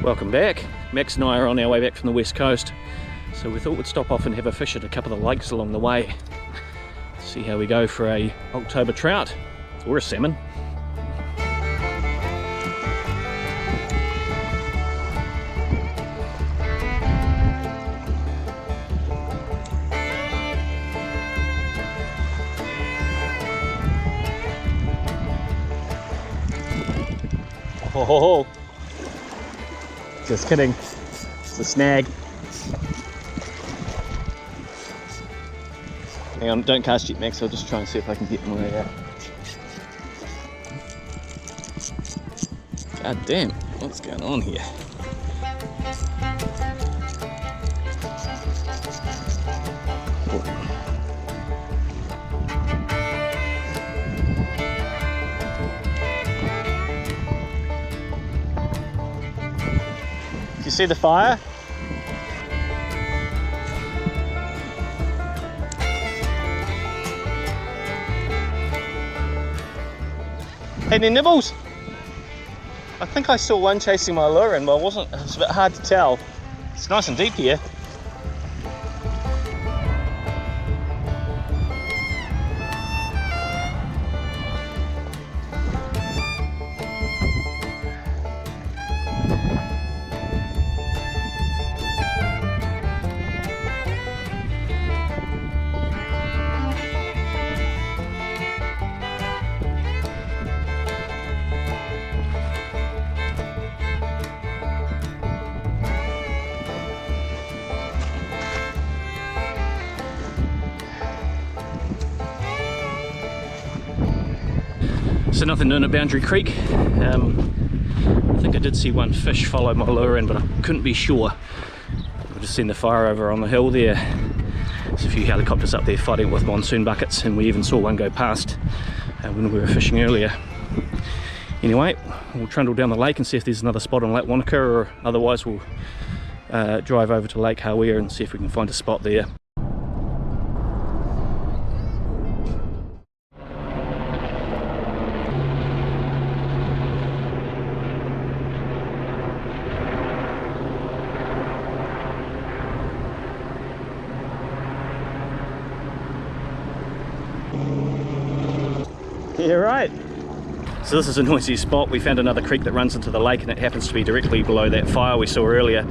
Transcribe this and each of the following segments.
Welcome back. Max and I are on our way back from the west coast, so we thought we'd stop off and have a fish at a couple of the lakes along the way. See how we go for a October trout or a salmon. Oh, just kidding, it's a snag. Hang on, don't cast yet, Max, I'll just try and see if I can get my God damn, what's going on here? You see the fire? Any nibbles? I think I saw one chasing my lure in, but it was a bit hard to tell. It's nice and deep here. So nothing doing at Boundary Creek. I think I did see one fish follow my lure in, but I couldn't be sure. I've just seen the fire over on the hill there. There's a few helicopters up there fighting with monsoon buckets, and we even saw one go past when we were fishing earlier. Anyway, we'll trundle down the lake and see if there's another spot on Lake Wanaka, or otherwise we'll drive over to Lake Hawea and see if we can find a spot there. Yeah, right. So this is a noisy spot. We found another creek that runs into the lake, and it happens to be directly below that fire we saw earlier.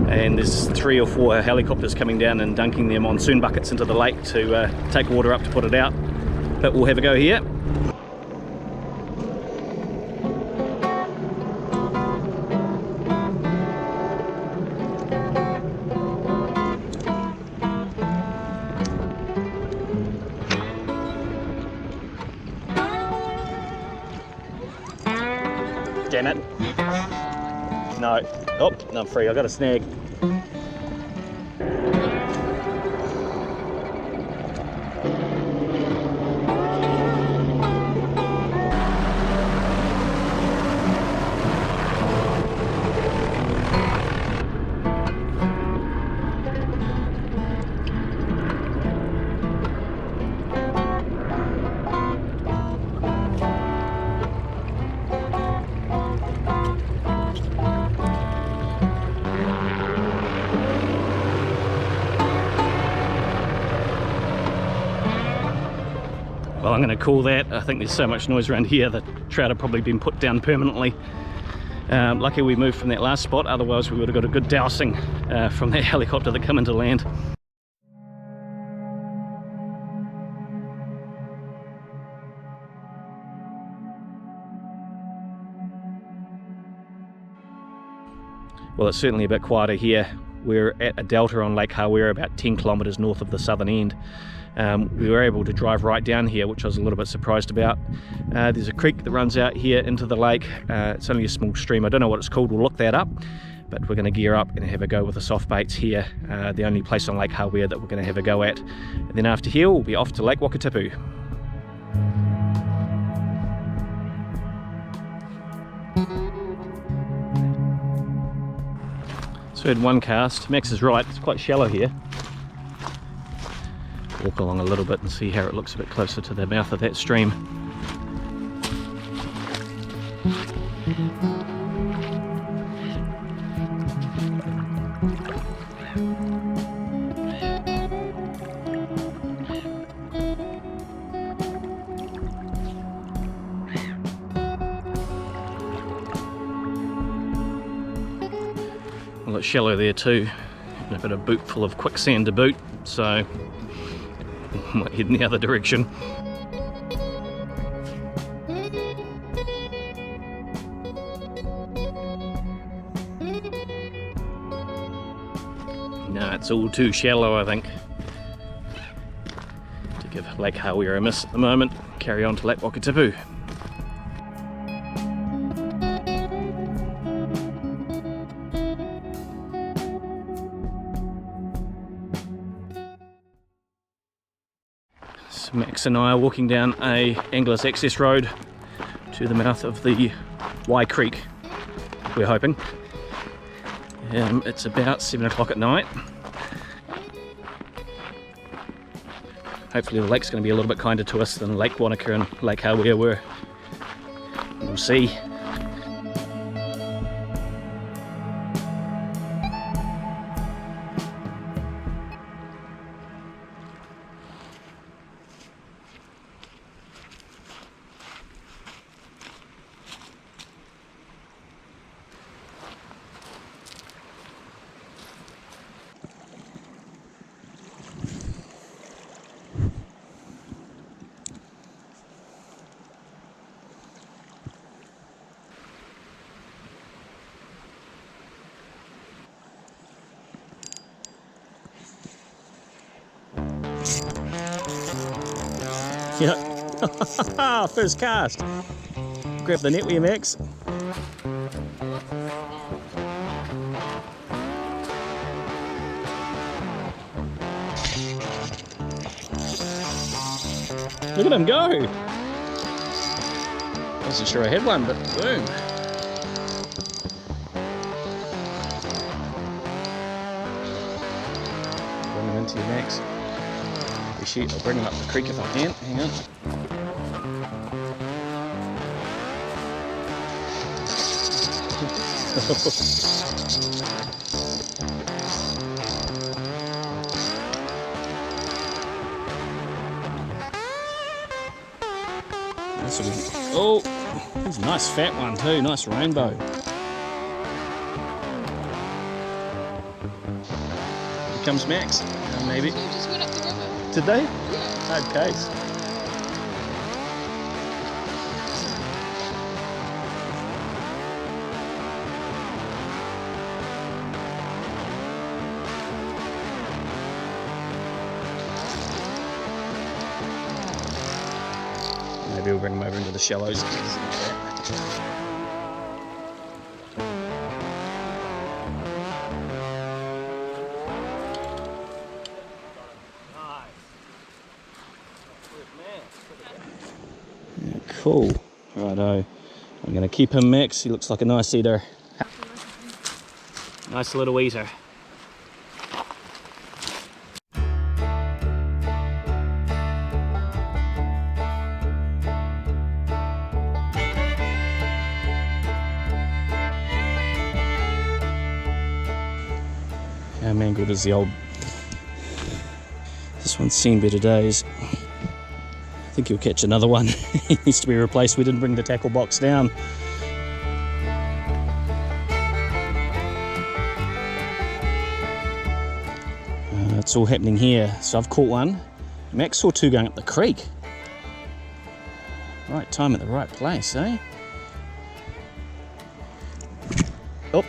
And there's 3 or 4 helicopters coming down and dunking their monsoon buckets into the lake to take water up to put it out. But we'll have a go here. Damn it. No. Oh, no, I'm free. I got a snag. Well, I'm going to call that. I think there's so much noise around here that trout have probably been put down permanently. Lucky we moved from that last spot, otherwise we would have got a good dousing from that helicopter that come into land. Well, it's certainly a bit quieter here. We're at a delta on Lake Hawea, about 10 kilometres north of the southern end. We were able to drive right down here, which I was a little bit surprised about. There's a creek that runs out here into the lake. It's only a small stream. I don't know what it's called. We'll look that up. But we're going to gear up and have a go with the soft baits here. The only place on Lake Hawea that we're going to have a go at. And then after here, we'll be off to Lake Wakatipu. So we had one cast. Max is right. It's quite shallow here. Walk along a little bit and see how it looks a bit closer to the mouth of that stream. Well, it's shallow there too, and I've got a boot full of quicksand to boot, so I might head in the other direction. No, it's all too shallow, I think, to give Lake Hawea a miss at the moment. Carry on to Lake Wakatipu. So Max and I are walking down a angler's access road to the mouth of the Y Creek, we're hoping. It's about 7 o'clock at night. Hopefully the lake's going to be a little bit kinder to us than Lake Wanaka and Lake Hawea were. We'll see. Yeah. First cast. Grab the net with you, Max. Look at him go. Wasn't sure I had one, but boom. Bring him into you, Max. I'll bring him up the creek if I can. Hang on. Oh, that's a nice fat one too. Nice rainbow. Here comes Max. Maybe. They just went up the river. Did they? Yeah. Okay. Maybe we'll bring them over into the shallows. Cool. Righto. I'm going to keep him, Max. He looks like a nice eater. Nice little eater. How mangled is the old... This one's seen better days. I think he'll catch another one. He needs to be replaced. We didn't bring the tackle box down. It's all happening here. So I've caught one. Max saw two going up the creek. Right time at the right place, eh? Oh.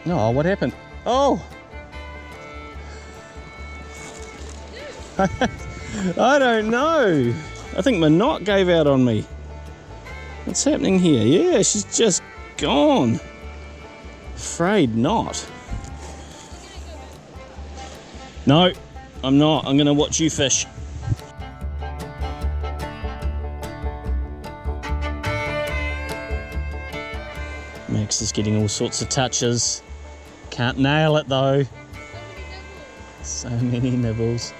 No, what happened? Oh! I don't know. I think my knot gave out on me. What's happening here? Yeah, she's just gone. Afraid not. No, I'm not. I'm going to watch you fish. Max is getting all sorts of touches. Can't nail it though. So many nibbles.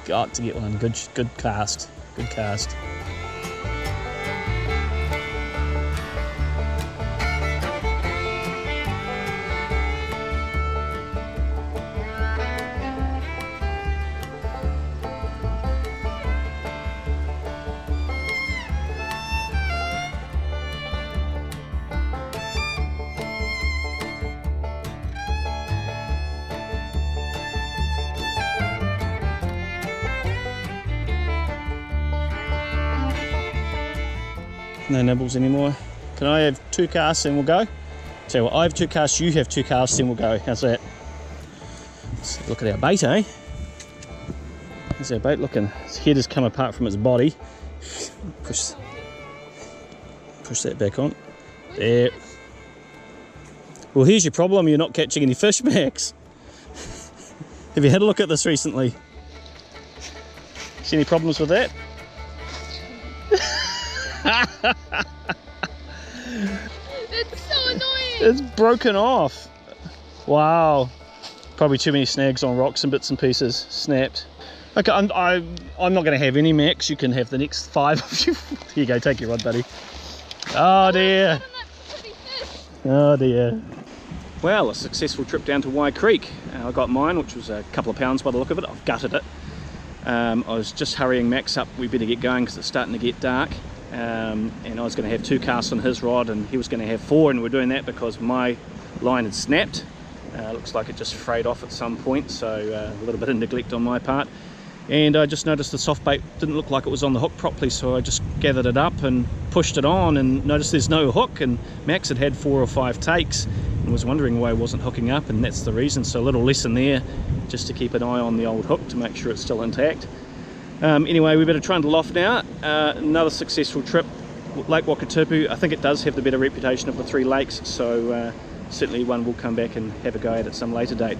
Got to get one. Good cast. Good cast. No nibbles anymore. Can I have 2 casts and we'll go? Tell you what, I have 2 casts, you have 2 casts, then we'll go. How's that? Let's look at our bait, eh? How's our bait looking? Its head has come apart from its body. Push that back on. There. Well, here's your problem, you're not catching any fish, Max. Have you had a look at this recently? See any problems with that? It's so annoying. It's broken off. Wow. Probably too many snags on rocks and bits and pieces. Snapped. Okay, I'm not going to have any, Max. You can have the next 5 of you. Here you go, take your rod, buddy. Oh dear. Oh dear. Well, a successful trip down to Wai Creek. I got mine, which was a couple of pounds by the look of it. I've gutted it. I was just hurrying Max up. We better get going because it's starting to get dark. And I was going to have 2 casts on his rod and he was going to have 4, and we're doing that because my line had snapped. Looks like it just frayed off at some point, so a little bit of neglect on my part. And I just noticed the soft bait didn't look like it was on the hook properly, so I just gathered it up and pushed it on and noticed there's no hook, and Max had 4 or 5 takes and was wondering why it wasn't hooking up, and that's the reason. So a little lesson there, just to keep an eye on the old hook to make sure it's still intact. Anyway, we better try and loft now. Another successful trip. Lake Wakatipu, I think it does have the better reputation of the 3 lakes, so certainly one we'll come back and have a go at some later date.